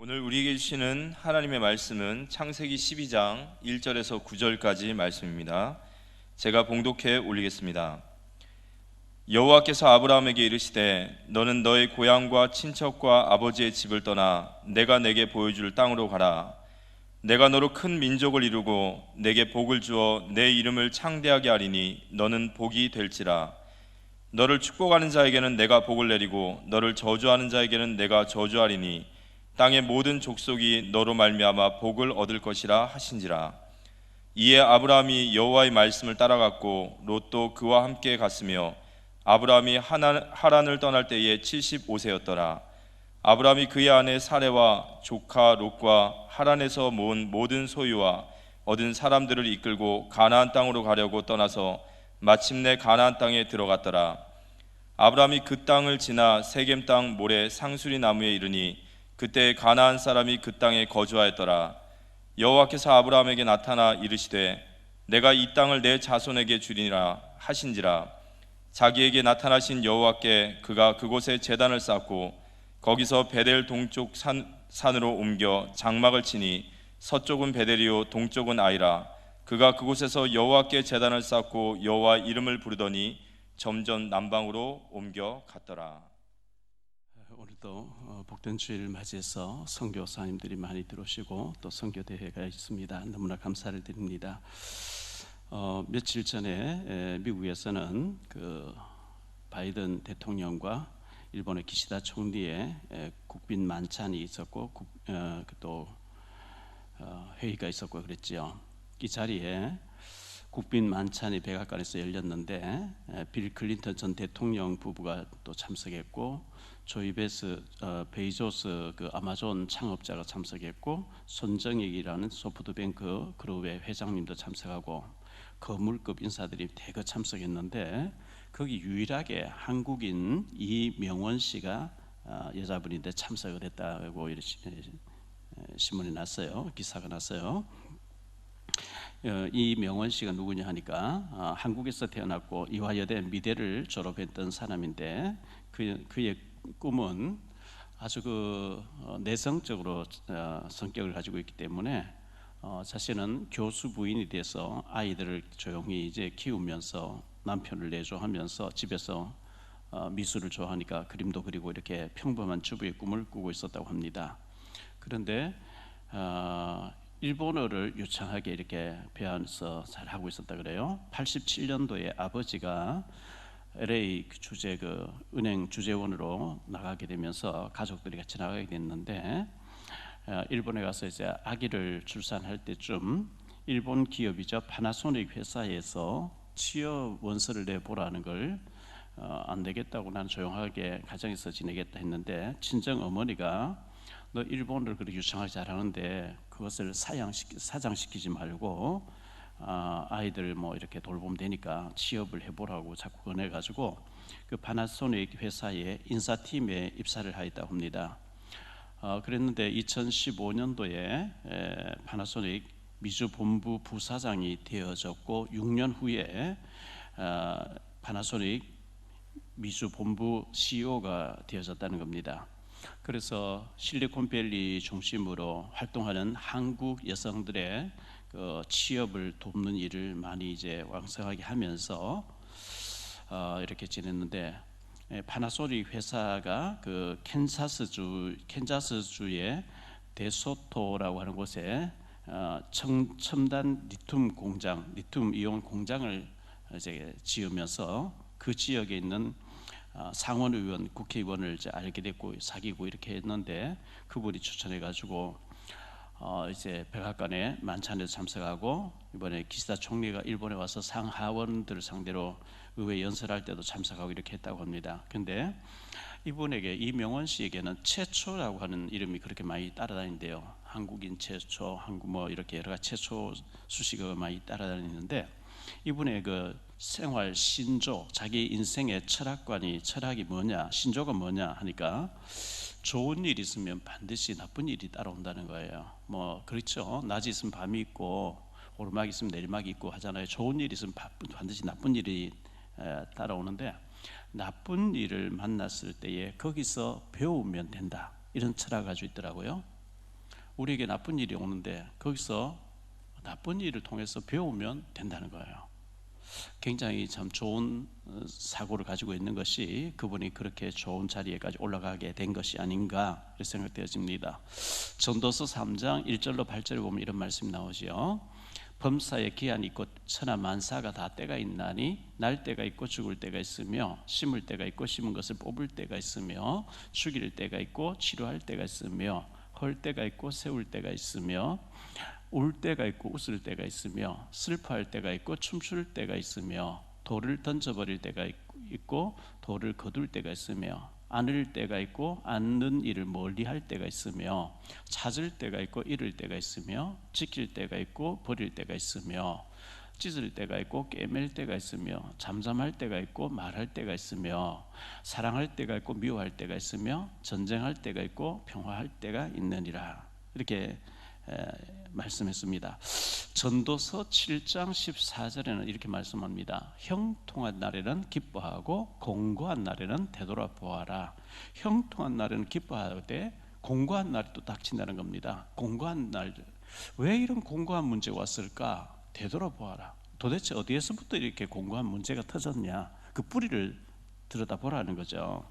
오늘 우리에게 주시는 하나님의 말씀은 창세기 12장 1절에서 9절까지 말씀입니다. 제가 봉독해 올리겠습니다. 여호와께서 아브라함에게 이르시되 너는 너의 고향과 친척과 아버지의 집을 떠나 내가 내게 보여줄 땅으로 가라. 내가 너로 큰 민족을 이루고 내게 복을 주어 내 이름을 창대하게 하리니 너는 복이 될지라. 너를 축복하는 자에게는 내가 복을 내리고 너를 저주하는 자에게는 내가 저주하리니 땅의 모든 족속이 너로 말미암아 복을 얻을 것이라 하신지라. 이에 아브라함이 여호와의 말씀을 따라갔고 롯도 그와 함께 갔으며 아브라함이 하란을 떠날 때에 75세였더라. 아브라함이 그의 아내 사레와 조카 롯과 하란에서 모은 모든 소유와 얻은 사람들을 이끌고 가나안 땅으로 가려고 떠나서 마침내 가나안 땅에 들어갔더라. 아브라함이 그 땅을 지나 세겜 땅 모래 상수리 나무에 이르니 그때 가나안 사람이 그 땅에 거주하였더라. 여호와께서 아브라함에게 나타나 이르시되 내가 이 땅을 내 자손에게 주리라 하신지라. 자기에게 나타나신 여호와께 그가 그곳에 제단을 쌓고 거기서 베델 동쪽 산으로 옮겨 장막을 치니 서쪽은 베델이요 동쪽은 아이라. 그가 그곳에서 여호와께 제단을 쌓고 여호와 이름을 부르더니 점점 남방으로 옮겨 갔더라. 오늘도 복된 주일을 맞이해서 선교사님들이 많이 들어오시고 또 선교대회가 있습니다. 너무나 감사를 드립니다. 며칠 전에 미국에서는 그 바이든 대통령과 일본의 기시다 총리의 국빈 만찬이 있었고 또 회의가 있었고 그랬지요. 이 자리에 국빈 만찬이 백악관에서 열렸는데 빌 클린턴 전 대통령 부부가 또 참석했고 조이 베이조스 그 아마존 창업자가 참석했고 손정익이라는 소프트뱅크 그룹의 회장님도 참석하고 거물급 인사들이 대거 참석했는데 거기 유일하게 한국인 이명원 씨가 여자분인데 참석을 했다고 신문이 났어요. 기사가 났어요. 이명원 씨가 누구냐 하니까 한국에서 태어났고 이화여대 미대를 졸업했던 사람인데 그의 꿈은 아주 내성적으로 성격을 가지고 있기 때문에 자신은 교수 부인이 돼서 아이들을 조용히 이제 키우면서 남편을 내조하면서 집에서 미술을 좋아하니까 그림도 그리고 이렇게 평범한 주부의 꿈을 꾸고 있었다고 합니다. 그런데 일본어를 유창하게 이렇게 배워서 잘 하고 있었다 그래요. 87년도에 아버지가 LA 주재 은행 주재원으로 나가게 되면서 가족들이 같이 나가게 됐는데 일본에 가서 이제 아기를 출산할 때쯤 일본 기업이죠 파나소닉 회사에서 취업 원서를 내보라는 걸 안 되겠다고 나는 조용하게 가정에서 지내겠다 했는데 친정 어머니가 너 일본어를 그렇게 유창하게 잘하는데 그것을 사장시키지 말고 아이들 뭐 이렇게 돌보면 되니까 취업을 해보라고 자꾸 권해가지고 그 파나소닉 회사의 인사팀에 입사를 하였다고 합니다. 그랬는데 2015년도에 파나소닉 미주 본부 부사장이 되어졌고 6년 후에 파나소닉 미주 본부 CEO가 되어졌다는 겁니다. 그래서 실리콘밸리 중심으로 활동하는 한국 여성들의 취업을 돕는 일을 많이 이제 왕성하게 하면서 이렇게 지냈는데 파나소닉 회사가 그 캔자스주의 데소토라고 하는 곳에 첨단 리튬 공장, 리튬 이온 공장을 이제 지으면서 그 지역에 있는 상원 의원, 국회의원을 이제 알게 됐고 사귀고 이렇게 했는데 그분이 추천해가지고 이제 백악관에 만찬에 참석하고 이번에 기시다 총리가 일본에 와서 상하원들을 상대로 의회 연설할 때도 참석하고 이렇게 했다고 합니다. 근데 이분에게 이명원 씨에게는 최초라고 하는 이름이 그렇게 많이 따라다니는데요. 한국인 최초, 한국 뭐 이렇게 여러 가지 최초 수식어가 많이 따라다니는데 이분의 그 생활 신조, 자기 인생의 철학이 뭐냐, 신조가 뭐냐 하니까 좋은 일이 있으면 반드시 나쁜 일이 따라온다는 거예요. 뭐 그렇죠. 낮이 있으면 밤이 있고 오르막이 있으면 내리막이 있고 하잖아요. 좋은 일이 있으면 반드시 나쁜 일이 따라오는데 나쁜 일을 만났을 때에 거기서 배우면 된다 이런 철학을 가지고 있더라고요. 우리에게 나쁜 일이 오는데 거기서 나쁜 일을 통해서 배우면 된다는 거예요. 굉장히 참 좋은 사고를 가지고 있는 것이 그분이 그렇게 좋은 자리에까지 올라가게 된 것이 아닌가 생각되어집니다. 전도서 3장 1절로 8절에 보면 이런 말씀이 나오지요. 범사에 기한이 있고 천하 만사가 다 때가 있나니 날 때가 있고 죽을 때가 있으며 심을 때가 있고 심은 것을 뽑을 때가 있으며 죽일 때가 있고 치료할 때가 있으며 헐 때가 있고 세울 때가 있으며 울 때가 있고 웃을 때가 있으며 슬퍼할 때가 있고 춤출 때가 있으며 돌을 던져버릴 때가 있고 돌을 거둘 때가 있으며 안을 때가 있고 앉는 일을 멀리할 때가 있으며 찾을 때가 있고 잃을 때가 있으며 지킬 때가 있고 버릴 때가 있으며 찢을 때가 있고 꿰맬 때가 있으며 잠잠할 때가 있고 말할 때가 있으며 사랑할 때가 있고 미워할 때가 있으며 전쟁할 때가 있고 평화할 때가 있느니라. 이렇게 말씀했습니다. 전도서 7장 14절에는 이렇게 말씀합니다. 형통한 날에는 기뻐하고 공고한 날에는 되돌아보아라. 형통한 날에는 기뻐하되 공고한 날이 또 닥친다는 겁니다. 공고한 날, 왜 이런 공고한 문제가 왔을까? 되돌아보아라. 도대체 어디에서부터 이렇게 공고한 문제가 터졌냐? 그 뿌리를 들여다보라는 거죠.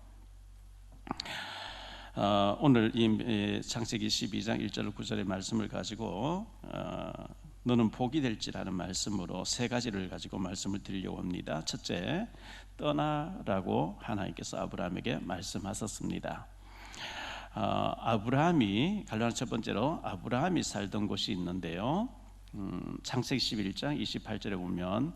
오늘 이 창세기 12장 1절 9절의 말씀을 가지고 너는 복이 될지라는 말씀으로 세 가지를 가지고 말씀을 드리려고 합니다. 첫째, 떠나라고 하나님께서 아브라함에게 말씀하셨습니다. 아브라함이 갈라디아 첫 번째로 아브라함이 살던 곳이 있는데요. 창세기 11장 28절에 보면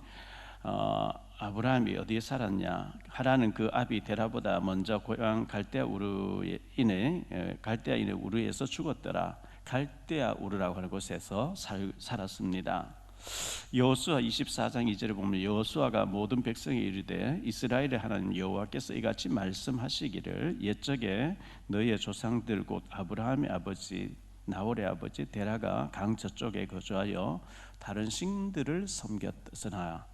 아브라함이 어디에 살았냐? 하라는 그 아비 데라보다 먼저 고향 갈대아 우르인의 우르에서 죽었더라. 갈대아 우르라고 하는 곳에서 살았습니다. 여호수아 24장 2절에 보면 여호수아가 모든 백성에 이르되 이스라엘의 하나님 여호와께서 이같이 말씀하시기를 옛적에 너희의 조상들 곧 아브라함의 아버지 나홀의 아버지 데라가 강 저쪽에 거주하여 다른 신들을 섬겼으나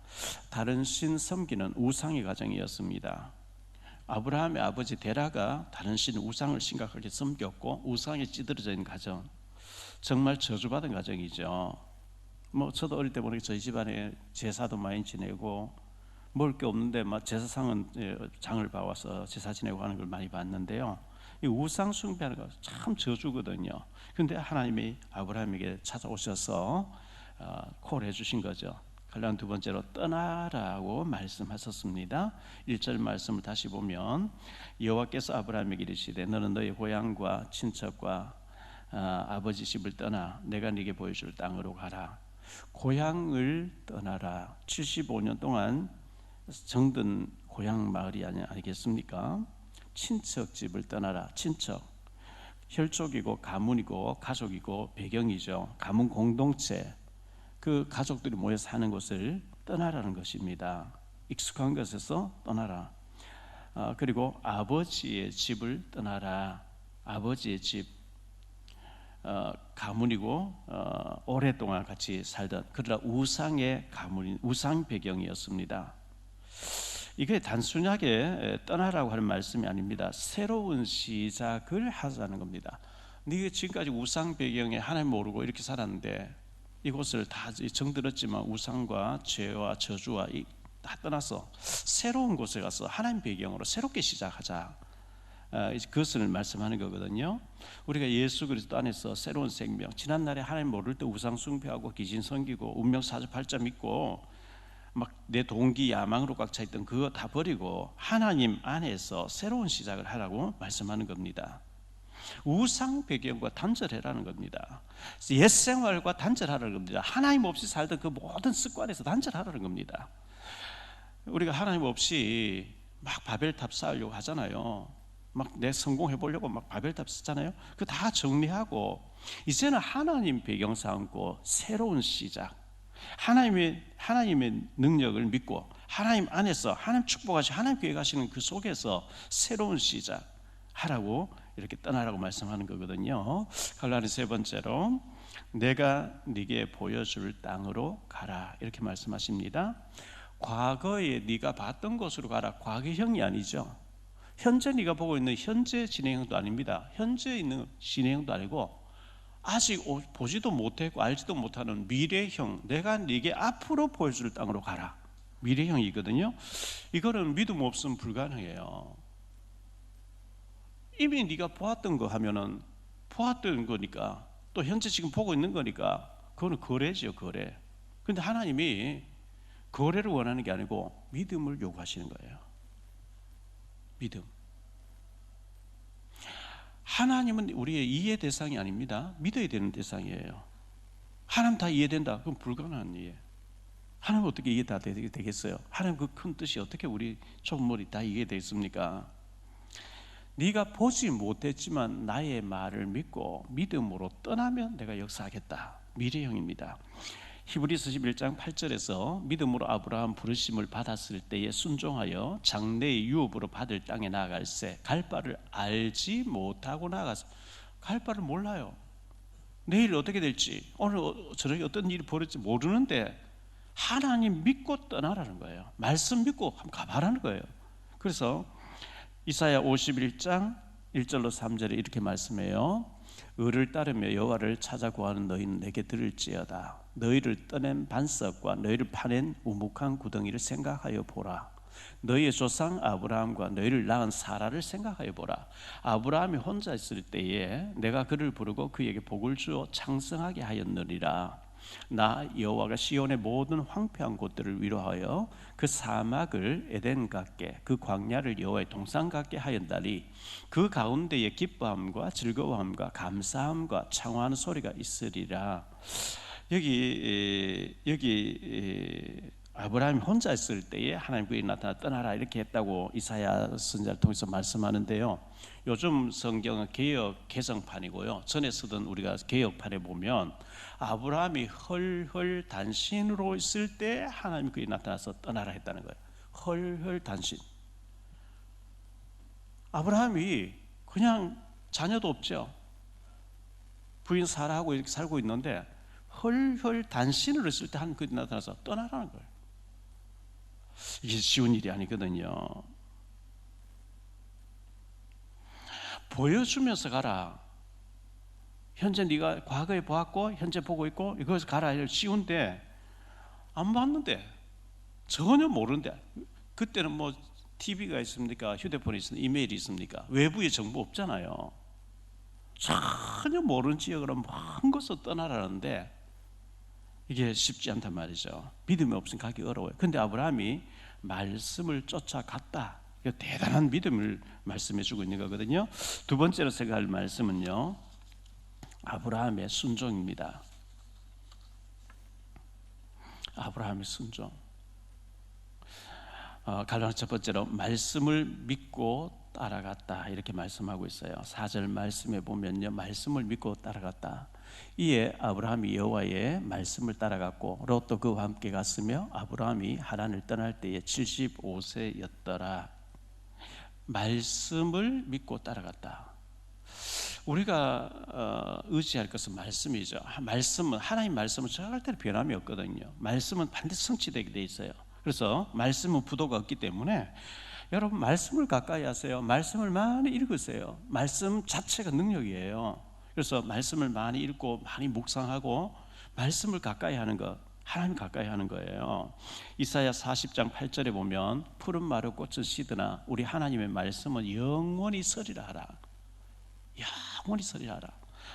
다른 신 섬기는 우상의 가정이었습니다. 아브라함의 아버지 데라가 다른 신 우상을 심각하게 섬겼고 우상에 찌들어져 있는 가정, 정말 저주받은 가정이죠. 저도 어릴 때 보니까 저희 집안에 제사도 많이 지내고 먹을 게 없는데 제사상은 장을 봐와서 제사 지내고 하는 걸 많이 봤는데요. 이 우상 숭배하는 거 참 저주거든요. 그런데 하나님이 아브라함에게 찾아오셔서 콜 해주신 거죠. 갈라디아 두 번째로 떠나라고 말씀하셨습니다. 1절 말씀을 다시 보면 여호와께서 아브라함에게 이르시되 너는 너희 고향과 친척과 아버지 집을 떠나 내가 네게 보여줄 땅으로 가라. 고향을 떠나라. 75년 동안 정든 고향 마을이 아니겠습니까? 친척 집을 떠나라. 친척, 혈족이고 가문이고 가족이고 배경이죠. 가문 공동체, 그 가족들이 모여 사는 곳을 떠나라는 것입니다. 익숙한 것에서 떠나라. 그리고 아버지의 집을 떠나라. 아버지의 집, 가문이고 오랫동안 같이 살던, 그러나 우상의 가문인 우상 배경이었습니다. 이게 단순하게 떠나라고 하는 말씀이 아닙니다. 새로운 시작을 하자는 겁니다. 네가 지금까지 우상 배경에 하나님 모르고 이렇게 살았는데 이곳을 다 정들었지만 우상과 죄와 저주와 다 떠나서 새로운 곳에 가서 하나님 배경으로 새롭게 시작하자. 그것을 말씀하는 거거든요. 우리가 예수 그리스도 안에서 새로운 생명, 지난날에 하나님 모를 때 우상 숭배하고 귀신 섬기고 운명 사주팔자 믿고 막 내 동기 야망으로 꽉 차 있던 그거 다 버리고 하나님 안에서 새로운 시작을 하라고 말씀하는 겁니다. 우상 배경과 단절해라는 겁니다. 옛 생활과 단절하라는 겁니다. 하나님 없이 살던 그 모든 습관에서 단절하라는 겁니다. 우리가 하나님 없이 막 바벨탑 쌓으려고 하잖아요. 막 내 성공해 보려고 막 바벨탑 쓰잖아요. 그거 다 정리하고 이제는 하나님 배경 삼고 새로운 시작, 하나님의 능력을 믿고 하나님 안에서 하나님 축복하시고 하나님 계획하시는 그 속에서 새로운 시작 하라고 이렇게 떠나라고 말씀하는 거거든요. 갈라디아 세 번째로 내가 네게 보여줄 땅으로 가라 이렇게 말씀하십니다. 과거에 네가 봤던 곳으로 가라. 과거형이 아니죠. 현재 네가 보고 있는 현재 진행형도 아닙니다. 현재 있는 진행형도 아니고 아직 보지도 못했고 알지도 못하는 미래형, 내가 네게 앞으로 보여줄 땅으로 가라. 미래형이거든요. 이거는 믿음 없으면 불가능해요. 이미 네가 보았던 거 하면은 보았던 거니까, 또 현재 지금 보고 있는 거니까 그거는 거래죠, 거래. 근데 하나님이 거래를 원하는 게 아니고 믿음을 요구하시는 거예요. 믿음. 하나님은 우리의 이해 대상이 아닙니다. 믿어야 되는 대상이에요. 하나님 다 이해된다? 그럼 불가능한 이해. 하나님 어떻게 이해 다 되겠어요? 하나님 그 큰 뜻이 어떻게 우리 좁은 머리 다 이해되겠습니까? 네가 보지 못했지만 나의 말을 믿고 믿음으로 떠나면 내가 역사하겠다. 미래형입니다. 히브리서 11장 8절에서 믿음으로 아브라함 부르심을 받았을 때에 순종하여 장래의 유업으로 받을 땅에 나아갈새 갈 바를 알지 못하고 나가서, 갈 바를 몰라요. 내일 어떻게 될지, 오늘 저녁에 어떤 일이 벌어질지 모르는데 하나님 믿고 떠나라는 거예요. 말씀 믿고 한번 가봐라는 거예요. 그래서 이사야 51장 1절로 3절에 이렇게 말씀해요. 의를 따르며 여호와를 찾아 구하는 너희는 내게 들을지어다. 너희를 떠낸 반석과 너희를 파낸 우묵한 구덩이를 생각하여 보라. 너희의 조상 아브라함과 너희를 낳은 사라를 생각하여 보라. 아브라함이 혼자 있을 때에 내가 그를 부르고 그에게 복을 주어 창성하게 하였느니라. 나 여호와가 시온의 모든 황폐한 곳들을 위로하여 그 사막을 에덴 같게 그 광야를 여호와의 동산 같게 하였다니 그 가운데에 기뻐함과 즐거움과 감사함과 창화하는 소리가 있으리라. 여기 아브라함이 혼자 있을 때에 하나님 그에게 나타나 떠나라 이렇게 했다고 이사야 선지자를 통해서 말씀하는데요. 요즘 성경은 개역 개정판이고요. 전에 쓰던 우리가 개역판에 보면 아브라함이 헐헐 단신으로 있을 때 하나님이 그에게 나타나서 떠나라 했다는 거예요. 헐헐 단신. 아브라함이 그냥 자녀도 없죠. 부인 사라하고 이렇게 살고 있는데 헐헐 단신으로 있을 때 하나님 그에게 나타나서 떠나라는 거예요. 이게 쉬운 일이 아니거든요. 보여주면서 가라. 현재 네가 과거에 보았고 현재 보고 있고 이것을 가라. 쉬운데 안 봤는데, 전혀 모르는데, 그때는 뭐 TV가 있습니까? 휴대폰이 있습니까? 이메일이 있습니까? 외부의 정보 없잖아요. 전혀 모르는 지역으로 먼 곳으로 떠나라는데 이게 쉽지 않단 말이죠. 믿음이 없으면 가기 어려워요. 근데 아브라함이 말씀을 쫓아갔다. 이거 대단한 믿음을 말씀해 주고 있는 거거든요. 두 번째로 생각할 말씀은요, 아브라함의 순종입니다. 아브라함의 순종. 갈라디아 첫 번째로 말씀을 믿고 따라갔다 이렇게 말씀하고 있어요. 4절 말씀에 보면요, 말씀을 믿고 따라갔다. 이에 아브라함이 여호와의 말씀을 따라갔고 롯도 그와 함께 갔으며 아브라함이 하란을 떠날 때에 75세였더라. 말씀을 믿고 따라갔다. 우리가 의지할 것은 말씀이죠. 말씀은, 하나님 말씀은 절대로 변함이 없거든요. 말씀은 반드시 성취되게 돼 있어요. 그래서 말씀은 부도가 없기 때문에 여러분 말씀을 가까이 하세요. 말씀을 많이 읽으세요. 말씀 자체가 능력이에요. 그래서 말씀을 많이 읽고 많이 묵상하고 말씀을 가까이 하는 것, 하나님 가까이 하는 거예요. 이사야 40장 8절에 보면 푸른 마루 꽃은 시드나 우리 하나님의 말씀은 영원히 서리라 하라. 영원히 서리라 하라.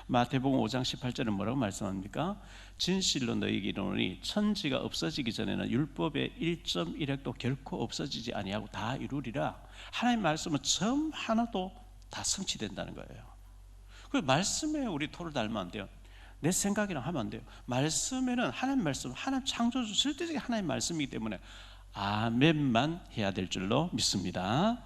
마태복음 5장 18절은 뭐라고 말씀합니까? 진실로 너희에게 이르노니 천지가 없어지기 전에는 율법의 1.1획도 결코 없어지지 아니하고 다 이루리라. 하나님 말씀은 점 하나도 다 성취된다는 거예요. 그 말씀에 우리 토를 달면 안 돼요. 내 생각이랑 하면 안 돼요. 말씀에는 하나님 말씀, 하나님 창조주 절대적인 하나님 말씀이기 때문에 아멘만 해야 될 줄로 믿습니다.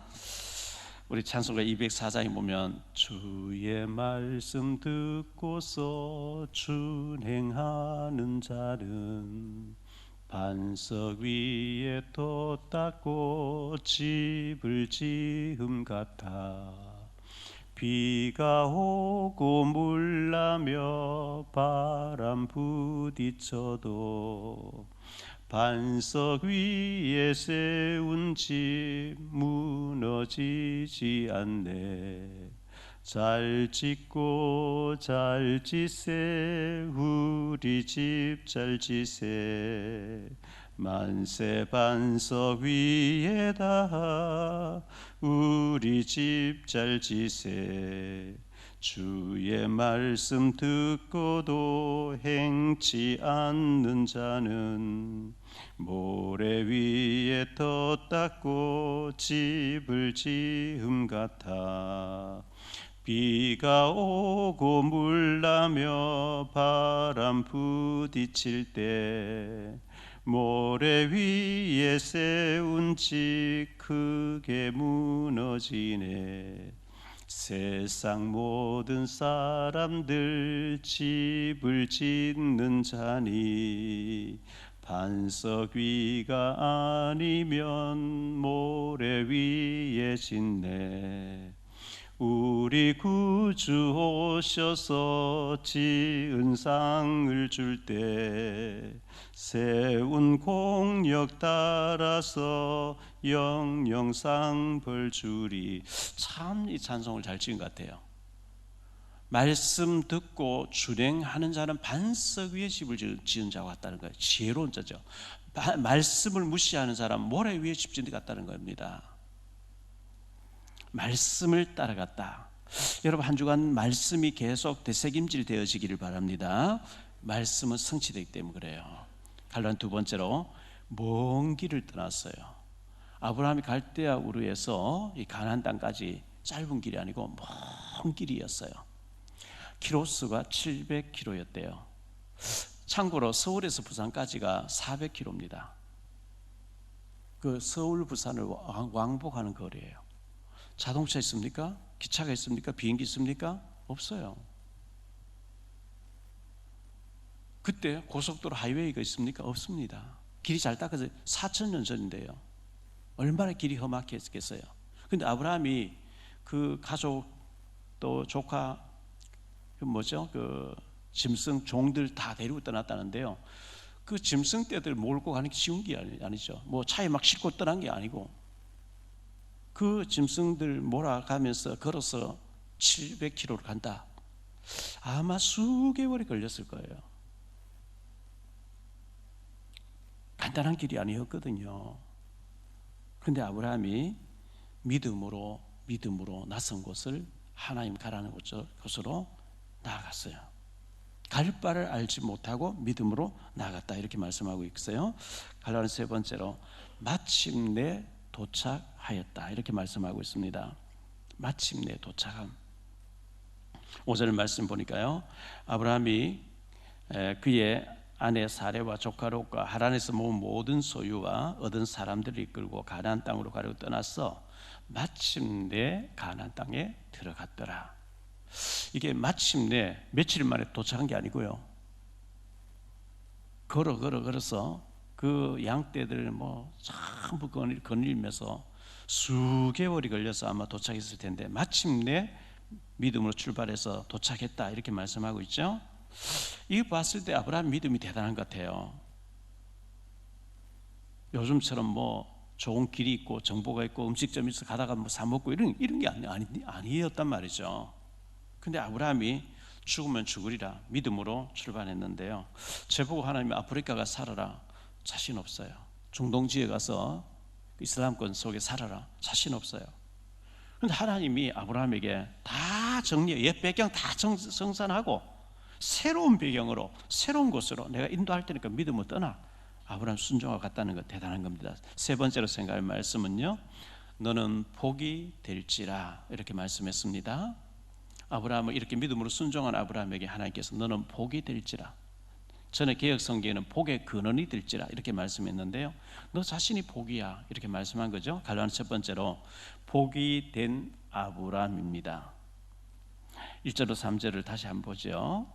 우리 찬송가 204장에 보면 주의 말씀 듣고서 준행하는 자는 반석 위에 돛 닦고 집을 지음 같아. 비가 오고 물나며 바람 부딪혀도 반석 위에 세운 집 무너지지 않네. 잘 짓고 잘 지세 우리 집 잘 지세 만세 반석 위에다 우리 집 잘 지세 주의 말씀 듣고도 행치 않는 자는 모래 위에 떴다고 집을 지음 같아 비가 오고 물나며 바람 부딪힐 때 모래 위에 세운 집 크게 무너지네 세상 모든 사람들 집을 짓는 자니 반석 위가 아니면 모래 위에 짓네 우리 구주 오셔서 지은 상을 줄 때 세운 공력 따라서 영영상 벌 주리. 참 이 찬송을 잘 지은 것 같아요. 말씀 듣고 준행하는 자는 반석 위에 집을 지은 자와 같다는 거예요. 지혜로운 자죠. 말씀을 무시하는 사람 모래 위에 집 짓는 것 같다는 겁니다. 말씀을 따라갔다. 여러분 한 주간 말씀이 계속 되새김질 되어지기를 바랍니다. 말씀은 성취되기 때문에 그래요. 갈라디아 두 번째로 먼 길을 떠났어요. 아브라함이 갈대아 우르에서 이 가나안 땅까지 짧은 길이 아니고 먼 길이었어요. 키로수가 700km였대요. 참고로 서울에서 부산까지가 400km입니다. 그 서울 부산을 왕복하는 거리예요. 자동차 있습니까? 기차가 있습니까? 비행기 있습니까? 없어요. 그때 고속도로 하이웨이가 있습니까? 없습니다. 길이 잘 닦아서 4,000년 전인데요. 얼마나 길이 험악했겠어요. 그런데 아브라함이 그 가족 또 조카 그 짐승 종들 다 데리고 떠났다는데요. 그 짐승 떼들 몰고 가는 게 쉬운 게 아니죠. 뭐 차에 막 싣고 떠난 게 아니고 그 짐승들 몰아가면서 걸어서 700km를 간다. 아마 수개월이 걸렸을 거예요. 간단한 길이 아니었거든요. 그런데 아브라함이 믿음으로 낯선 곳을 하나님 가라는 곳으로 나아갔어요. 갈 바를 알지 못하고 믿음으로 나아갔다 이렇게 말씀하고 있어요. 갈라디아 세 번째로 마침내 도착하였다 이렇게 말씀하고 있습니다. 마침내 도착함. 5절 말씀 보니까요, 아브라함이 그의 아내 사레와 조카 롯과 하란에서 모은 모든 소유와 얻은 사람들을 이끌고 가나안 땅으로 가려고 떠나서 마침내 가나안 땅에 들어갔더라. 이게 며칠 만에 도착한 게 아니고요, 걸어서 그 양떼들 전부 거닐면서 수개월이 걸려서 아마 도착했을 텐데 마침내 믿음으로 출발해서 도착했다 이렇게 말씀하고 있죠. 이거 봤을 때 아브라함 믿음이 대단한 것 같아요. 요즘처럼 좋은 길이 있고 정보가 있고 음식점이 있어 가다가 사 먹고 이런 게 아니었단 말이죠. 근데 아브라함이 죽으면 죽으리라 믿음으로 출발했는데요, 제보고 하나님이 아프리카가 살아라, 자신 없어요. 중동지에 가서 이슬람권 속에 살아라, 자신 없어요. 그런데 하나님이 아브라함에게 다 정리해, 옛 배경 다 정산하고 새로운 배경으로 새로운 곳으로 내가 인도할 테니까 믿음을 떠나. 아브라함 순종하고 갔다는 것 대단한 겁니다. 세 번째로 생각할 말씀은요, 너는 복이 될지라 이렇게 말씀했습니다. 아브라함은 이렇게 믿음으로 순종한 아브라함에게 하나님께서 너는 복이 될지라, 전에 개역 성경에는 복의 근원이 될지라 이렇게 말씀했는데요, 너 자신이 복이야 이렇게 말씀한 거죠. 갈라디아 첫 번째로 복이 된 아브라함입니다. 1절로 3절을 다시 한번 보죠.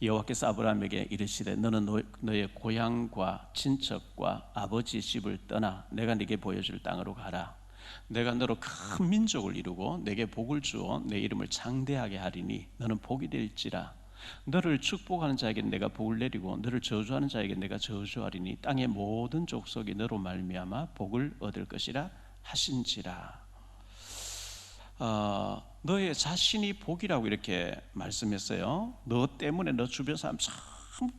여호와께서 아브라함에게 이르시되 너는 너의 고향과 친척과 아버지의 집을 떠나 내가 네게 보여줄 땅으로 가라. 내가 너로 큰 민족을 이루고 내게 복을 주어 내 이름을 장대하게 하리니 너는 복이 될지라. 너를 축복하는 자에게 내가 복을 내리고 너를 저주하는 자에게 내가 저주하리니 땅의 모든 족속이 너로 말미암아 복을 얻을 것이라 하신지라. 너의 자신이 복이라고 이렇게 말씀했어요. 너 때문에 너 주변 사람 참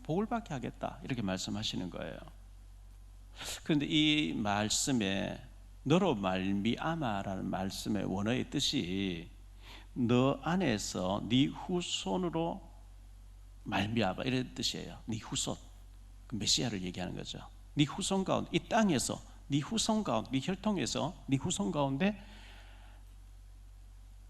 복을 받게 하겠다 이렇게 말씀하시는 거예요. 그런데 이 말씀에 너로 말미암아라는 말씀의 원어의 뜻이 너 안에서 네 후손으로 말미암아 이런 뜻이에요. 네 후손, 그 메시아를 얘기하는 거죠. 네 후손 가운데, 이 땅에서 네 후손 가운데, 네 혈통에서 네 후손 가운데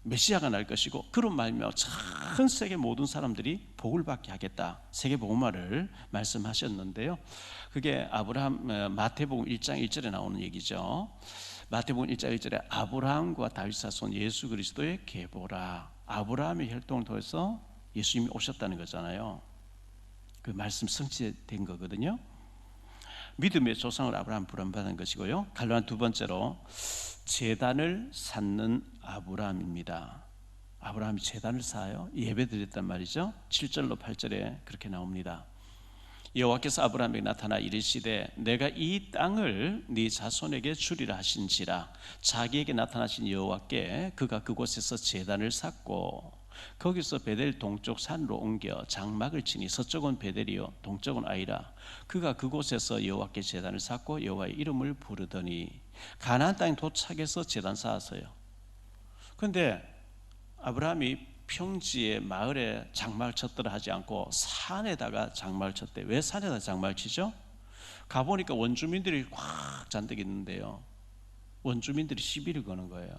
메시아가 날 것이고 그런 말미암아 전 세계 모든 사람들이 복을 받게 하겠다. 세계복음화를 말씀하셨는데요. 그게 마태복음 1장 1절에 나오는 얘기죠. 마태복음 1장 1절에 아브라함과 다윗 자손 예수 그리스도의 계보라. 아브라함의 혈통을 통해서 예수님이 오셨다는 거잖아요. 그 말씀 성취된 거거든요. 믿음의 조상을 아브라함 부름받은 것이고요. 갈로한 두 번째로 제단을 쌓는 아브라함입니다. 아브라함이 제단을 쌓아요. 예배드렸단 말이죠. 7절로 8절에 그렇게 나옵니다. 여호와께서 아브라함에게 나타나 이르시되 내가 이 땅을 네 자손에게 주리라 하신지라. 자기에게 나타나신 여호와께 그가 그곳에서 제단을 쌓고 거기서 베델 동쪽 산으로 옮겨 장막을 치니 서쪽은 베델이요 동쪽은 아이라. 그가 그곳에서 여호와께 제단을 쌓고 여호와의 이름을 부르더니 가나안 땅에 도착해서 제단 쌓았어요. 그런데 아브라함이 평지의 마을에 장막을 쳤더라 하지 않고 산에다가 장막을 쳤대. 왜 산에다 장막을 치죠? 가보니까 원주민들이 꽉 잔뜩 있는데요. 원주민들이 시비를 거는 거예요.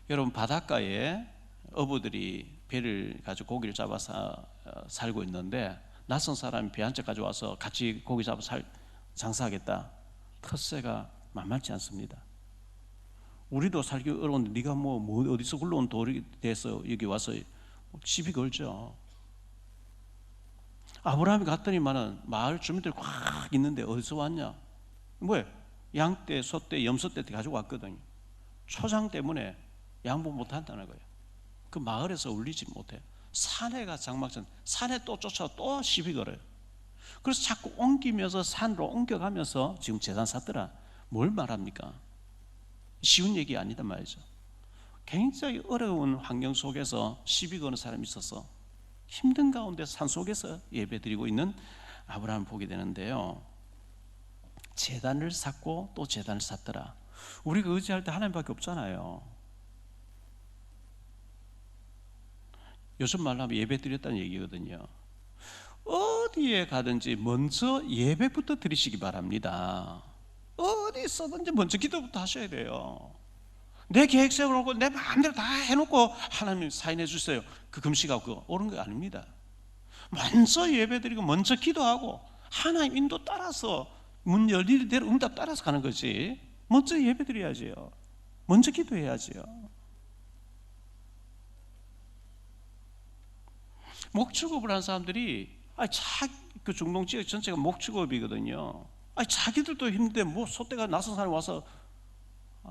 여러분, 바닷가에 어부들이 배를 가지고 고기를 잡아서 살고 있는데 낯선 사람이 배 한 척 가져와서 같이 고기 잡아 장사하겠다. 텃세가 만만치 않습니다. 우리도 살기 어려운데 네가 뭐 어디서 굴러온 돌이 돼서 여기 와서 시비 걸죠. 아브라함이 갔더니만은 마을 주민들이 꽉 있는데 어디서 왔냐? 뭐야? 양떼, 소떼, 염소떼 가지고 왔거든요. 초장 때문에 양보 못 한다는 거예요. 그 마을에서 울리지 못해요. 산에가 장막전, 산에 또 쫓아와 또 시비 걸어요. 그래서 자꾸 옮기면서 산으로 옮겨가면서 지금 제단 샀더라. 뭘 말합니까? 쉬운 얘기 아니다 말이죠. 굉장히 어려운 환경 속에서 시비 거는 사람이 있어서 힘든 가운데 산속에서 예배드리고 있는 아브라함을 보게 되는데요. 제단을 쌓고 또 제단을 쌓더라. 우리가 의지할 때 하나님밖에 없잖아요. 요즘 말로 하면 예배드렸다는 얘기거든요. 어디에 가든지 먼저 예배부터 드리시기 바랍니다. 어디 있어든지 먼저 기도부터 하셔야 돼요. 내 계획 세워놓고 내 마음대로 다 해놓고 하나님 사인해 주세요. 그 금식하고 옳은 거 아닙니다. 먼저 예배드리고 먼저 기도하고 하나님 인도 따라서 문 열리는 대로 응답 따라서 가는 거지. 먼저 예배드려야지요. 먼저 기도해야지요. 목축업을 한 사람들이 그 중동 지역 전체가 목축업이거든요. 자기들도 힘든데 뭐 소떼가 낯선 사람이 와서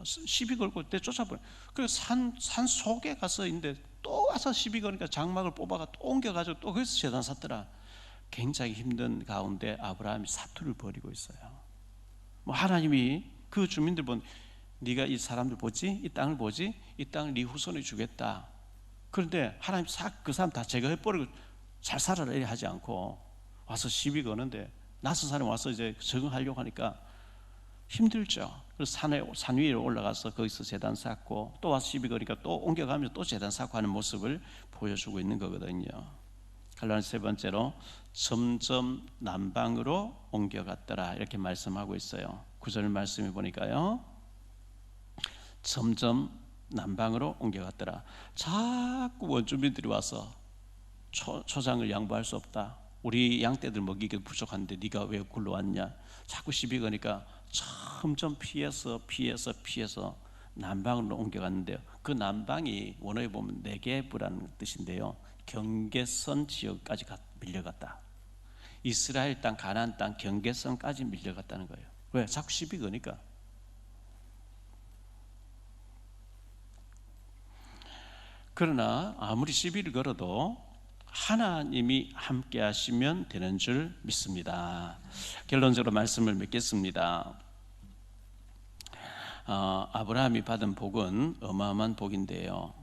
시비 걸고 때 쫓아버려. 그래서 산 속에 가서 있는데 또 와서 시비 거니까 장막을 뽑아가 또 옮겨가지고 또 거기서 제단 샀더라. 굉장히 힘든 가운데 아브라함이 사투를 벌이고 있어요. 뭐 하나님이 그 주민들 네가 이 사람들 보지? 이 땅을 보지? 이 땅을 네 후손에 주겠다. 그런데 하나님 그 사람 다 제거해버리고 잘 살아라 이래 하지 않고 와서 시비 거는데 낯선 사람이 와서 이제 적응하려고 하니까 힘들죠. 그래서 산 위에 올라가서 거기서 제단 쌓고 또 와서 시비 거니까 또 옮겨가면서 또 제단 쌓고 하는 모습을 보여주고 있는 거거든요. 갈라디아 세 번째로 점점 남방으로 옮겨갔더라 이렇게 말씀하고 있어요. 9절 말씀해 보니까요. 점점 남방으로 옮겨갔더라. 자꾸 원주민들이 와서 초장을 양보할 수 없다. 우리 양떼들 먹이기도 부족한데 네가 왜 굴러왔냐. 자꾸 시비 거니까 점점 피해서 남방으로 옮겨갔는데요. 그 남방이 원어에 보면 네게브라는 뜻인데요. 경계선 지역까지 밀려갔다. 이스라엘 땅, 가나안 땅 경계선까지 밀려갔다는 거예요. 왜? 자꾸 시비 거니까. 그러나 아무리 시비를 걸어도 하나님이 함께 하시면 되는 줄 믿습니다. 결론적으로 말씀을 맺겠습니다. 아브라함이 받은 복은 어마어마한 복인데요.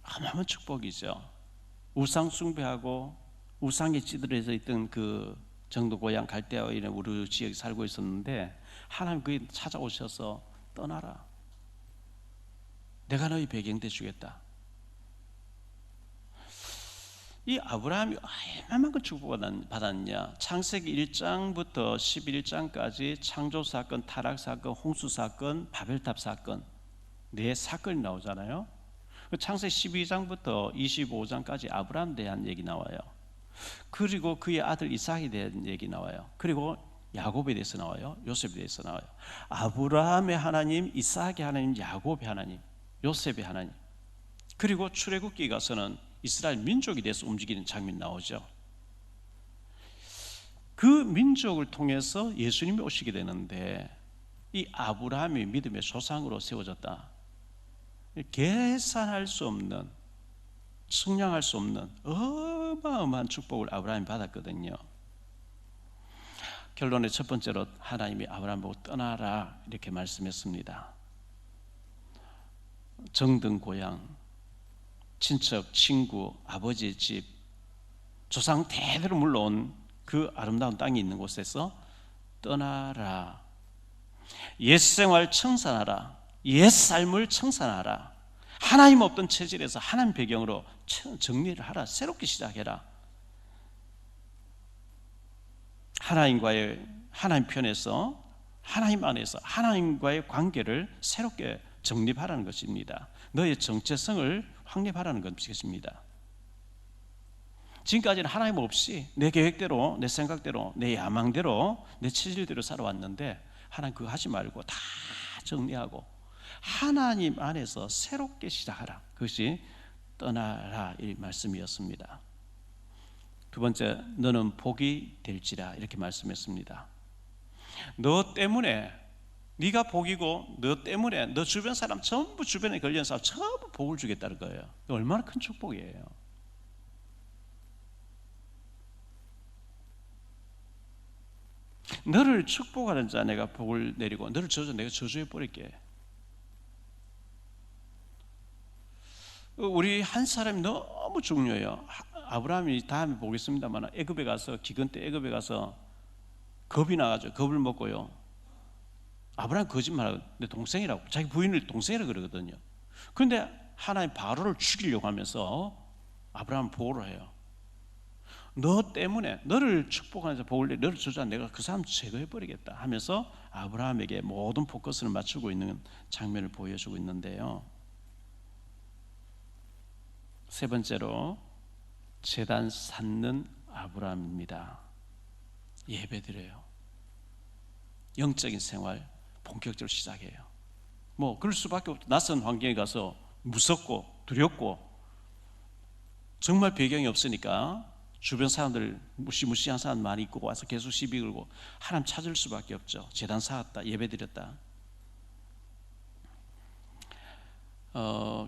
어마어마한 축복이죠. 우상 숭배하고 우상에 찌들어져 있던 그 정도 고향 갈대아에 있는 우리 지역에 살고 있었는데 하나님 그에 찾아오셔서 떠나라. 내가 너희 배경 돼 주겠다. 이 아브라함이 얼마만큼 축복을 받았냐? 창세기 1장부터 11장까지 창조 사건, 타락 사건, 홍수 사건, 바벨탑 사건 네 사건이 나오잖아요. 창세기 12장부터 25장까지 아브라함에 대한 얘기 나와요. 그리고 그의 아들 이삭에 대한 얘기 나와요. 그리고 야곱에 대해서 나와요. 요셉에 대해서 나와요. 아브라함의 하나님, 이삭의 하나님, 야곱의 하나님, 요셉의 하나님. 그리고 출애굽기 가서는 이스라엘 민족에 대해서 움직이는 장면이 나오죠. 그 민족을 통해서 예수님이 오시게 되는데 이 아브라함이 믿음의 조상으로 세워졌다. 계산할 수 없는, 측량할 수 없는 어마어마한 축복을 아브라함이 받았거든요. 결론의 첫 번째로 하나님이 아브라함 보고 떠나라 이렇게 말씀했습니다. 정든 고향, 친척, 친구, 아버지의 집, 조상 대대로 물러온 그 아름다운 땅이 있는 곳에서 떠나라. 옛 생활 청산하라. 옛 삶을 청산하라. 하나님 없던 체질에서 하나님 배경으로 정리를 하라. 새롭게 시작해라. 하나님 편에서, 하나님 안에서 하나님과의 관계를 새롭게 정립하라는 것입니다. 너의 정체성을 확립하라는 것입니다. 지금까지는 하나님 없이 내 계획대로, 내 생각대로, 내 야망대로, 내 체질대로 살아왔는데 하나님 그거 하지 말고 다 정리하고 하나님 안에서 새롭게 시작하라. 그것이 떠나라 이 말씀이었습니다. 두 번째, 너는 복이 될지라 이렇게 말씀했습니다. 너 때문에, 네가 복이고 너 때문에 너 주변 사람 전부, 주변에 걸린 사람 전부 복을 주겠다는 거예요. 얼마나 큰 축복이에요. 너를 축복하는 자 내가 복을 내리고 너를 내가 저주해 버릴게. 우리 한 사람이 너무 중요해요. 아브라함이 다음에 보겠습니다만 애굽에 가서, 기근 때 애굽에 가서 겁이 나가지고 겁을 먹고요. 아브라함 거짓말하고 내 동생이라고, 자기 부인을 동생이라고 그러거든요. 그런데 하나님 바로를 죽이려고 하면서 아브라함을 보호를 해요. 너 때문에, 너를 축복하는 자 복을 내, 너를 저주한 내가 그 사람 제거해버리겠다 하면서 아브라함에게 모든 포커스를 맞추고 있는 장면을 보여주고 있는데요. 세 번째로 제단 쌓는 아브라함입니다. 예배드려요. 영적인 생활 본격적으로 시작해요. 뭐 그럴 수밖에 없죠. 낯선 환경에 가서 무섭고 두렵고 정말 배경이 없으니까 주변 사람들 무시무시한 사람 많이 있고 와서 계속 시비 걸고 하나님 찾을 수밖에 없죠. 제단 쌓았다, 예배드렸다.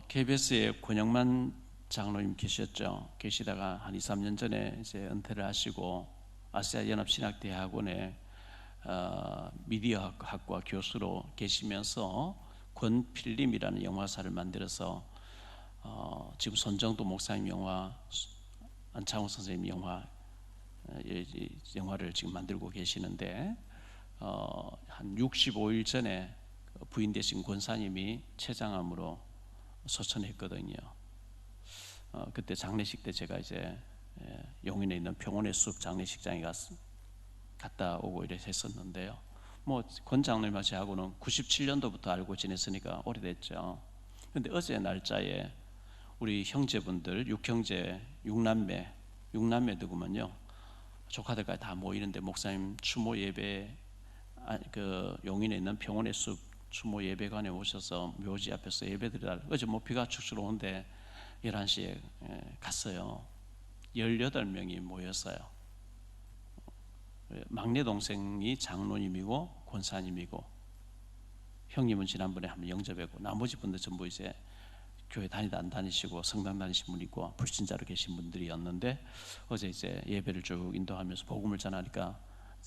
KBS에 권영만 장로님 계셨죠. 계시다가 한 2, 3년 전에 이제 은퇴를 하시고 아시아 연합신학대학원에 미디어학과 교수로 계시면서 권필림이라는 영화사를 만들어서 지금 손정도 목사님 영화, 안창호 선생님 영화를 지금 만들고 계시는데 한 65일 전에 부인 되신 권사님이 췌장암으로 소천했거든요. 그때 장례식 때 제가 이제 용인에 있는 평원의 숲 장례식장에 갔다 오고 이래 했었는데요. 뭐 권 장로님과 저하고는 97년도부터 알고 지냈으니까 오래됐죠. 그런데 어제 날짜에 우리 형제분들 6형제 6남매 누구면요 조카들까지 다 모이는데 목사님 추모 예배 그 용인에 있는 평원의 숲 추모 예배관에 오셔서 묘지 앞에서 예배드리다 어제 뭐 비가 축축 오는데 11시에 갔어요. 18명이 모였어요. 막내 동생이 장로님이고 권사님이고 형님은 지난번에 한번 영접했고 나머지 분들 전부 이제 교회 다니다 안 다니시고 성당 다니신 분이고 불신자로 계신 분들이었는데 어제 이제 예배를 쭉 인도하면서 복음을 전하니까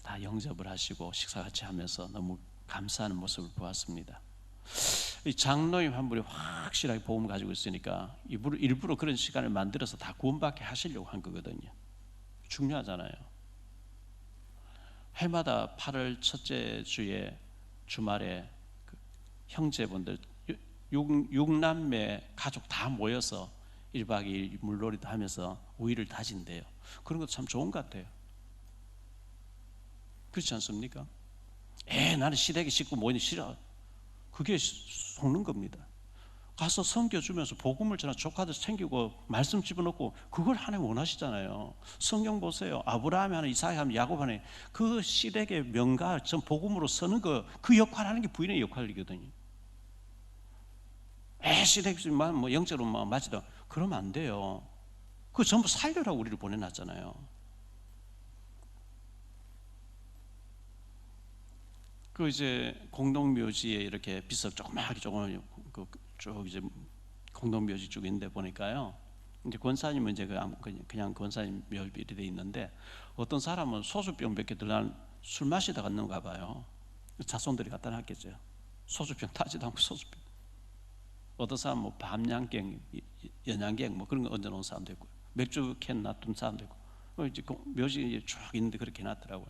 다 영접을 하시고 식사 같이 하면서 너무 감사하는 모습을 보았습니다. 이 장로님 한 분이 확실하게 복음을 가지고 있으니까 일부러 그런 시간을 만들어서 다 구원받게 하시려고 한 거거든요. 중요하잖아요. 해마다 8월 첫째 주에 주말에 그 형제분들 6남매 가족 다 모여서 1박 2일 물놀이도 하면서 우위를 다진대요. 그런 것도 참 좋은 것 같아요. 그렇지 않습니까? 나는 시댁에 식구 모이는 싫어. 그게 속는 겁니다. 가서 섬겨주면서 복음을 전하, 조카들 챙기고 말씀 집어넣고, 그걸 하나님 원하시잖아요. 성경 보세요. 아브라함이 하는, 이삭이 하는, 야곱 하는 그 시댁의 명가, 전 복음으로 서는 그 역할을 하는 게 부인의 역할이거든요. 시댁만 뭐 영적으로 맞이다 그러면 안 돼요. 그거 전부 살려라고 우리를 보내놨잖아요. 그 이제 공동묘지에 이렇게 비석 조그맣게 쭉 이제 공동묘지 쭉 있는데 보니까요. 이제 권사님은 이제 그냥 권사님 묘비이 돼 있는데, 어떤 사람은 소주병 몇 개 들고 술 마시다가 갔는가 봐요. 자손들이 갖다 놨겠죠. 소주병 타지도 않고 소주병. 어떤 사람은 뭐 밤양갱, 연양갱 뭐 그런 거 얹어 놓은 사람도 있고, 맥주 캔 놔둔 사람도 있고, 이제 묘지 쭉 있는데 그렇게 놨더라고요.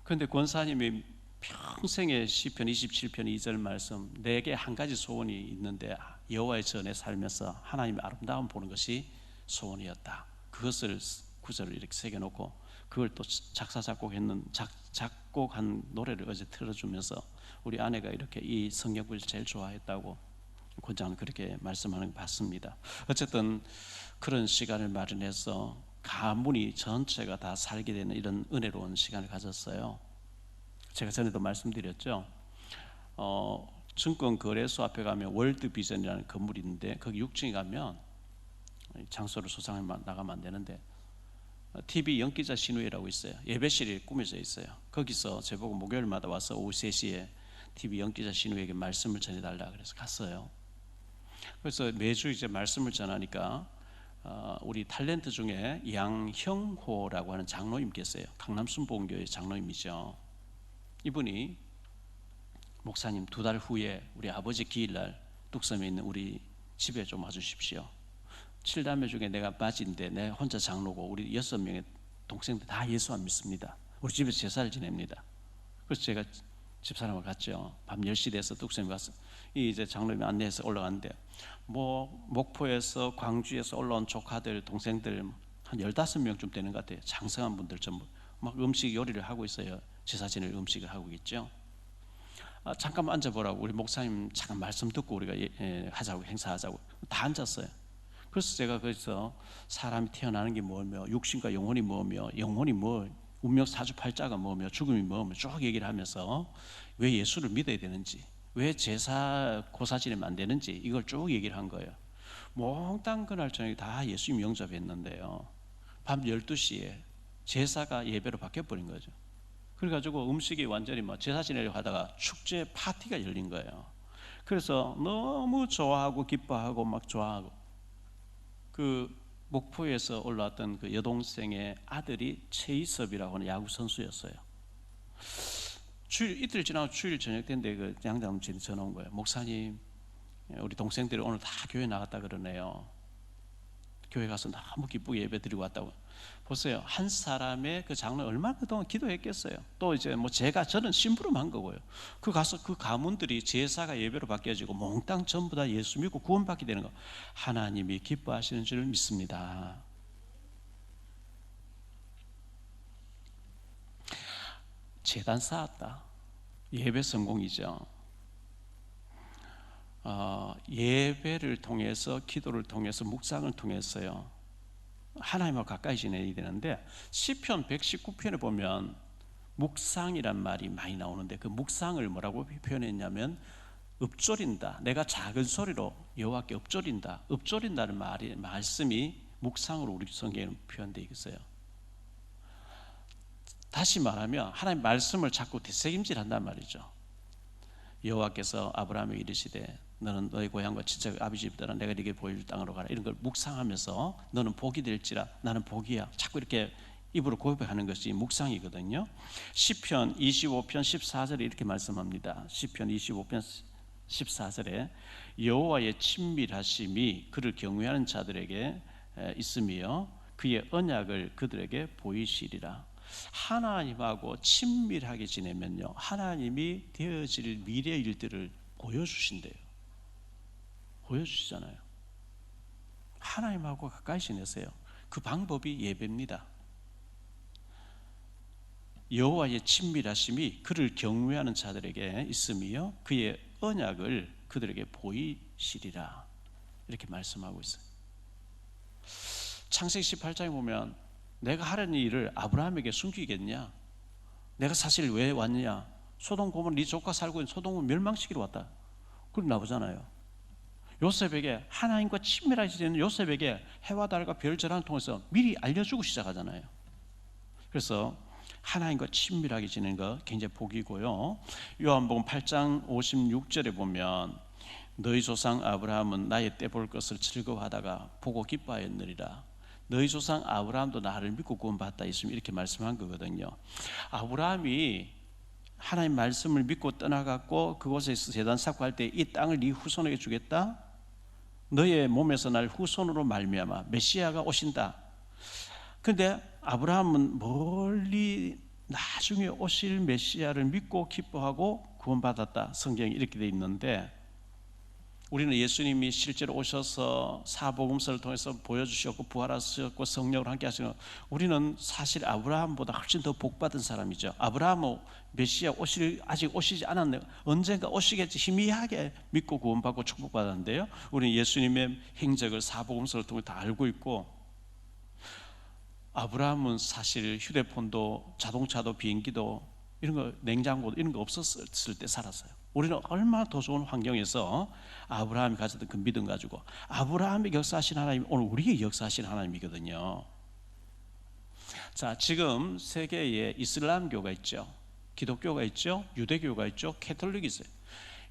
그런데 권사님이 평생의 시편 27편 2절 말씀, 내게 한 가지 소원이 있는데 여호와의 전에 살면서 하나님의 아름다움 보는 것이 소원이었다. 그것을 구절을 이렇게 새겨놓고, 그걸 또 작곡한 노래를 어제 틀어주면서 우리 아내가 이렇게 이 성경구절 제일 좋아했다고 권장은 그렇게 말씀하는 거 봤습니다. 어쨌든 그런 시간을 마련해서 가문이 전체가 다 살게 되는 이런 은혜로운 시간을 가졌어요. 제가 전에도 말씀드렸죠. 증권거래소 앞에 가면 월드비전이라는 건물이 있는데, 거기 6층에 가면 장소를 소상하게 나가면 안 되는데 TV 영기자 신우회라고 있어요. 예배실이 꾸며져 있어요. 거기서 저보고 목요일마다 와서 오후 3시에 TV 영기자 신우회에게 말씀을 전해달라 그래서 갔어요. 그래서 매주 이제 말씀을 전하니까 우리 탤런트 중에 양형호라고 하는 장로님 계세요. 강남 순복음교회 장로님이죠. 이분이 목사님 2달 후에 우리 아버지 기일날 뚝섬에 있는 우리 집에 좀 와주십시오. 7남매 중에 내가 빠진데 내 혼자 장로고 우리 6명의 동생들 다 예수 안 믿습니다. 우리 집에서 제사를 지냅니다. 그래서 제가 집사람을 갔죠. 밤 10시 돼서 뚝섬에 가서 이제 장로님이 안내해서 올라갔는데, 뭐 목포에서 광주에서 올라온 조카들 동생들 한 15명쯤 되는 것 같아요. 장성한 분들 전부 막 음식 요리를 하고 있어요. 제사 지낼 음식을 하고 있죠. 잠깐만 앉아보라고, 우리 목사님 잠깐 말씀 듣고 우리가 하자고, 행사하자고 다 앉았어요. 그래서 제가 거기서 사람이 태어나는 게 뭐며, 육신과 영혼이 뭐며, 영혼이 뭐, 운명 사주팔자가 뭐며, 죽음이 뭐며 쭉 얘기를 하면서 왜 예수를 믿어야 되는지, 왜 제사 고사 지내면 안 되는지 이걸 쭉 얘기를 한 거예요. 몽땅 그날 저녁에 다 예수님 영접했는데요, 밤 12시에 제사가 예배로 바뀌어버린 거죠. 그래가지고 음식이 완전히 제사 지내려고 하다가 축제 파티가 열린 거예요. 그래서 너무 좋아하고 기뻐하고 막 좋아하고, 그 목포에서 올라왔던 그 여동생의 아들이 최이섭이라고 하는 야구 선수였어요. 이틀 지나고 주일 저녁 때인데 그 양장님이 전화 온 거예요. 목사님, 우리 동생들이 오늘 다 교회 나갔다 그러네요. 교회 가서 너무 기쁘게 예배 드리고 왔다고. 보세요, 한 사람의 그 장로 얼마나 그동안 기도했겠어요. 또 이제 저는 심부름한 거고요. 그 가서 그 가문들이 제사가 예배로 바뀌어지고 몽땅 전부 다 예수 믿고 구원받게 되는 거, 하나님이 기뻐하시는 줄 믿습니다. 재단 쌓았다. 예배 성공이죠. 예배를 통해서, 기도를 통해서, 묵상을 통해서요, 하나님과 가까이 지내야 되는데, 시편 119편에 보면 묵상이란 말이 많이 나오는데, 그 묵상을 뭐라고 표현했냐면 읊조린다. 내가 작은 소리로 여호와께 읊조린다. 읊조린다는 말씀이 묵상으로 우리 성경에 표현되어 있어요. 다시 말하면 하나님 말씀을 자꾸 되새김질한단 말이죠. 여호와께서 아브라함에게 이르시되 너는 너의 고향과 친척 아버지 집 떠나 내가 네게 보여줄 땅으로 가라. 이런 걸 묵상하면서 너는 복이 될지라 나는 복이야. 자꾸 이렇게 입으로 고백하는 것이 묵상이거든요. 시편 25편 14절에 이렇게 말씀합니다. 시편 25편 14절에 여호와의 친밀하심이 그를 경외하는 자들에게 있으며 그의 언약을 그들에게 보이시리라. 하나님하고 친밀하게 지내면요, 하나님이 되어질 미래 일들을 보여주신대요. 보여주시잖아요. 하나님하고 가까이 지내세요. 그 방법이 예배입니다. 여호와의 친밀하심이 그를 경외하는 자들에게 있으며 그의 언약을 그들에게 보이시리라. 이렇게 말씀하고 있어요. 창세기 18장에 보면 내가 하려는 일을 아브라함에게 숨기겠냐? 내가 사실 왜 왔냐? 소돔 고모라 네 조카 살고 있는 소돔을 멸망시키러 왔다. 그럼 나오잖아요. 요셉에게, 하나님과 친밀하게 지내는 요셉에게 해와 달과 별 절하를 통해서 미리 알려주고 시작하잖아요. 그래서 하나님과 친밀하게 지내는 거 굉장히 복이고요. 요한복음 8장 56절에 보면 너희 조상 아브라함은 나의 때 볼 것을 즐거워하다가 보고 기뻐하였느니라. 너희 조상 아브라함도 나를 믿고 구원받았다 있으면 이렇게 말씀한 거거든요. 아브라함이 하나님 말씀을 믿고 떠나갔고 그곳에서 제단 쌓고 할 때 이 땅을 네 후손에게 주겠다. 너의 몸에서 날 후손으로 말미암아 메시아가 오신다. 그런데 아브라함은 멀리 나중에 오실 메시아를 믿고 기뻐하고 구원받았다. 성경이 이렇게 돼 있는데 우리는 예수님이 실제로 오셔서 사복음서를 통해서 보여주셨고 부활하셨고 성령을 함께 하시는, 우리는 사실 아브라함보다 훨씬 더 복받은 사람이죠. 아브라함은 메시아 아직 오시지 않았네요. 언젠가 오시겠지 희미하게 믿고 구원받고 축복받았는데요, 우리는 예수님의 행적을 사복음서를 통해 다 알고 있고, 아브라함은 사실 휴대폰도 자동차도 비행기도 이런 거, 냉장고도 이런 거 없었을 때 살았어요. 우리는 얼마나 더 좋은 환경에서 아브라함이 가졌던 그 믿음 가지고, 아브라함이 역사하신 하나님이 오늘 우리에게 역사하신 하나님이거든요. 자, 지금 세계에 이슬람교가 있죠, 기독교가 있죠, 유대교가 있죠, 캐톨릭이 있어요.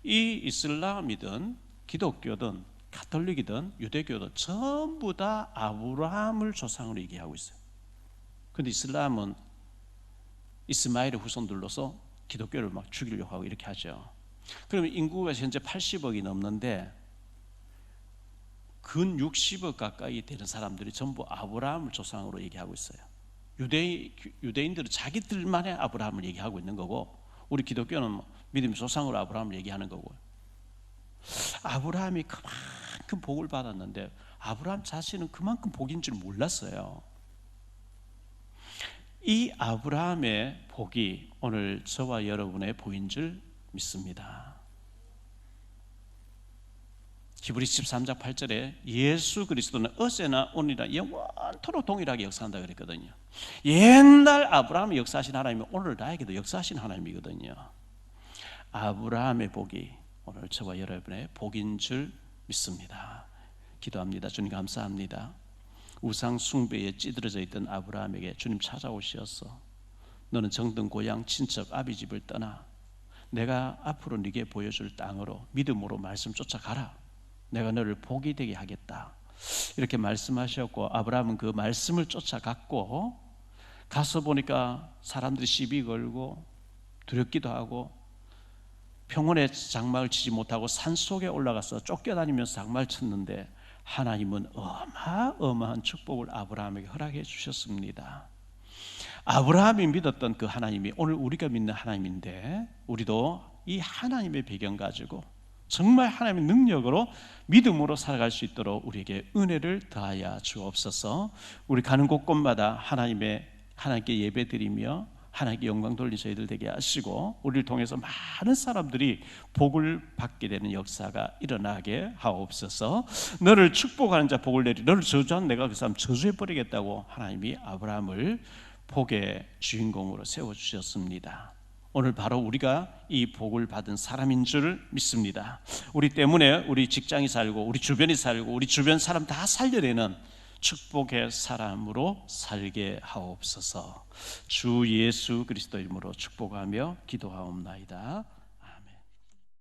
이 이슬람이든 기독교든 가톨릭이든 유대교든 전부 다 아브라함을 조상으로 얘기하고 있어요. 그런데 이슬람은 이스마엘의 후손들로서 기독교를 막 죽이려고 하고 이렇게 하죠. 그러면 인구가 현재 80억이 넘는데 근 60억 가까이 되는 사람들이 전부 아브라함을 조상으로 얘기하고 있어요. 유대인들은 자기들만의 아브라함을 얘기하고 있는 거고, 우리 기독교는 믿음의 조상으로 아브라함을 얘기하는 거고요. 아브라함이 그만큼 복을 받았는데 아브라함 자신은 그만큼 복인 줄 몰랐어요. 이 아브라함의 복이 오늘 저와 여러분의 복인 줄 믿습니다. 히브리서 13장 8절에 예수 그리스도는 어제나 오늘이나 영원토록 동일하게 역사한다 그랬거든요. 옛날 아브라함이 역사하신 하나님이 오늘 나에게도 역사하신 하나님이거든요. 아브라함의 복이 오늘 저와 여러분의 복인 줄 믿습니다. 기도합니다. 주님 감사합니다. 우상 숭배에 찌들어져 있던 아브라함에게 주님 찾아오셔서 너는 정든 고향 친척 아비 집을 떠나 내가 앞으로 네게 보여줄 땅으로 믿음으로 말씀 쫓아가라. 내가 너를 복이 되게 하겠다. 이렇게 말씀하셨고, 아브라함은 그 말씀을 쫓아갔고, 가서 보니까 사람들이 시비 걸고 두렵기도 하고 평원에 장막을 치지 못하고 산속에 올라가서 쫓겨다니면서 장막을 쳤는데 하나님은 어마어마한 축복을 아브라함에게 허락해 주셨습니다. 아브라함이 믿었던 그 하나님이 오늘 우리가 믿는 하나님인데, 우리도 이 하나님의 배경 가지고 정말 하나님의 능력으로 믿음으로 살아갈 수 있도록 우리에게 은혜를 더하여 주옵소서. 우리 가는 곳곳마다 하나님께 예배드리며 하나님께 영광 돌리 저희들 되게 하시고, 우리를 통해서 많은 사람들이 복을 받게 되는 역사가 일어나게 하옵소서. 너를 축복하는 자 복을 내리, 너를 저주하는 내가 그 사람 저주해버리겠다고 하나님이 아브라함을 복의 주인공으로 세워주셨습니다. 오늘 바로 우리가 이 복을 받은 사람인 줄 믿습니다. 우리 때문에 우리 직장이 살고 우리 주변이 살고 우리 주변 사람 다 살려내는 축복의 사람으로 살게 하옵소서. 주 예수 그리스도 이름으로 축복하며 기도하옵나이다.